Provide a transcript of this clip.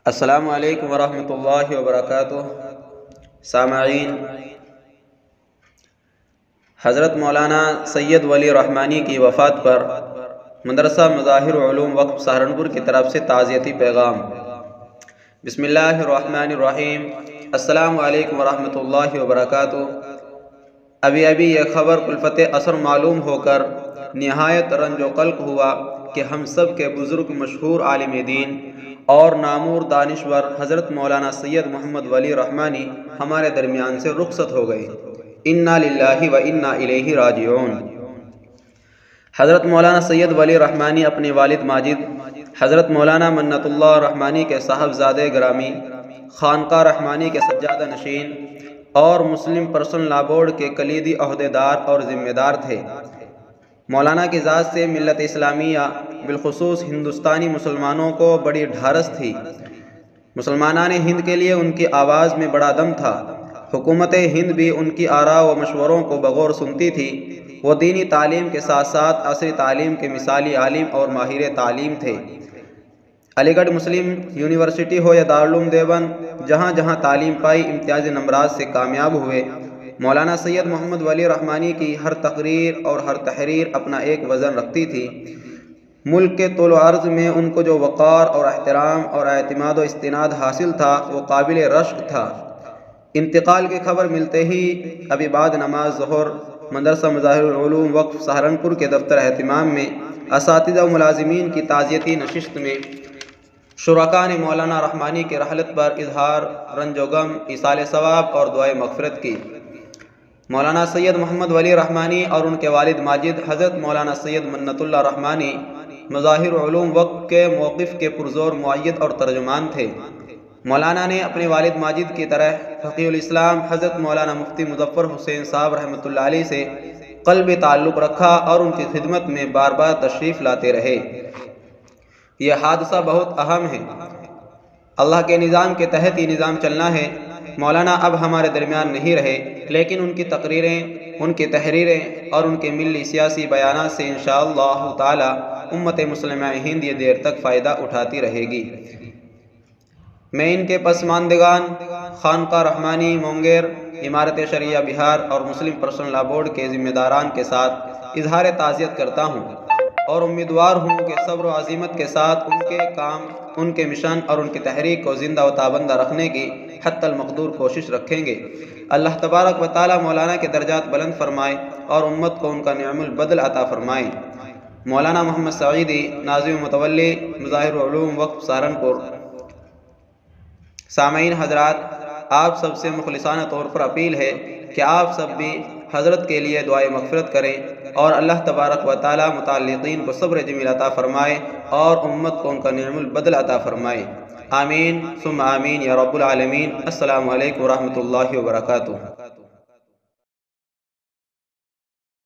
السلام علیکم ورحمۃ اللہ وبرکاتہ۔ سامعین، حضرت مولانا سید ولی رحمانی کی وفات پر مدرسہ مظاھر علوم وقف سہارنپور کی طرف سے تعزیتی پیغام۔ بسم اللہ الرحمن الرحیم۔ السلام علیکم ورحمۃ اللہ وبرکاتہ۔ ابھی یہ خبر کلفت اثر معلوم ہو کر نہایت رنج و قلق ہوا کہ ہم سب کے بزرگ مشہور عالم دین اور نامور دانشور حضرت مولانا سید محمد ولی رحمانی ہمارے درمیان سے رخصت ہو گئے۔ انا للہ و انا الیہ راجعون۔ حضرت مولانا سید ولی رحمانی اپنے والد ماجد حضرت مولانا منت اللہ رحمانی کے صاحبزادے گرامی، خانقاہ رحمانی کے سجادہ نشین اور مسلم پرسنل لا بورڈ کے کلیدی عہدیدار اور ذمہ دار تھے۔ مولانا کی ذات سے ملت اسلامیہ بالخصوص ہندوستانی مسلمانوں کو بڑی ڈھارس تھی۔ مسلمانان ہند کے لیے ان کی آواز میں بڑا دم تھا۔ حکومت ہند بھی ان کی آراء و مشوروں کو بغور سنتی تھی۔ وہ دینی تعلیم کے ساتھ ساتھ عصری تعلیم کے مثالی عالم اور ماہر تعلیم تھے۔ علی گڑھ مسلم یونیورسٹی ہو یا دارالعلوم دیوبند، جہاں جہاں تعلیم پائی امتیازی نمرات سے کامیاب ہوئے۔ مولانا سید محمد ولی رحمانی کی ہر تقریر اور ہر تحریر اپنا ایک وزن رکھتی تھی۔ ملک کے طول و عرض میں ان کو جو وقار اور احترام اور اعتماد و استناد حاصل تھا وہ قابل رشک تھا۔ انتقال کی خبر ملتے ہی ابھی بعد نماز ظہر مدرسہ مظاہر العلوم وقف سہارنپور کے دفتر اہتمام میں اساتذہ و ملازمین کی تعزیتی نشست میں شرکاء نے مولانا رحمانی کی رحلت پر اظہار رنج و غم، ایصال ثواب اور دعائے مغفرت کی۔ مولانا سید محمد ولی رحمانی اور ان کے والد ماجد حضرت مولانا سید منت اللہ رحمانی مظاہر علوم وقف کے موقف کے پرزور مؤید اور ترجمان تھے۔ مولانا نے اپنے والد ماجد کی طرح فقیہ الاسلام حضرت مولانا مفتی مظفر حسین صاحب رحمۃ اللہ علیہ سے قلبی تعلق رکھا اور ان کی خدمت میں بار بار تشریف لاتے رہے۔ یہ حادثہ بہت اہم ہے۔ اللہ کے نظام کے تحت یہ نظام چلنا ہے۔ مولانا اب ہمارے درمیان نہیں رہے، لیکن ان کی تقریریں، ان کی تحریریں اور ان کے ملی سیاسی بیانات سے انشاءاللہ تعالی امت مسلمہ ہند یہ دیر تک فائدہ اٹھاتی رہے گی۔ میں ان کے پسماندگان خانقاہ رحمانی مونگیر، امارت شریعہ بہار اور مسلم پرسنل لا بورڈ کے ذمہ داران کے ساتھ اظہار تعزیت کرتا ہوں اور امیدوار ہوں کہ صبر و عزیمت کے ساتھ ان کے کام، ان کے مشن اور ان کی تحریک کو زندہ و تابندہ رکھنے کی حتی المقدور کوشش رکھیں گے۔ اللہ تبارک و تعالی مولانا کے درجات بلند فرمائے اور امت کو ان کا نعم البدل عطا فرمائے۔ مولانا محمد سعیدی، ناظم متولی، مظاہر علوم وقف سہارنپور۔ سامعین حضرات، آپ سب سے مخلصانہ طور پر اپیل ہے کہ آپ سب بھی حضرت کے لیے دعائے مغفرت کریں اور اللہ تبارک و تعالی متعلقین کو صبر جمیل عطا فرمائے اور امت کو ان کا نعم البدل عطا فرمائے۔ آمین ثم آمین یا رب العالمین۔ السلام علیکم ورحمۃ اللہ وبرکاتہ۔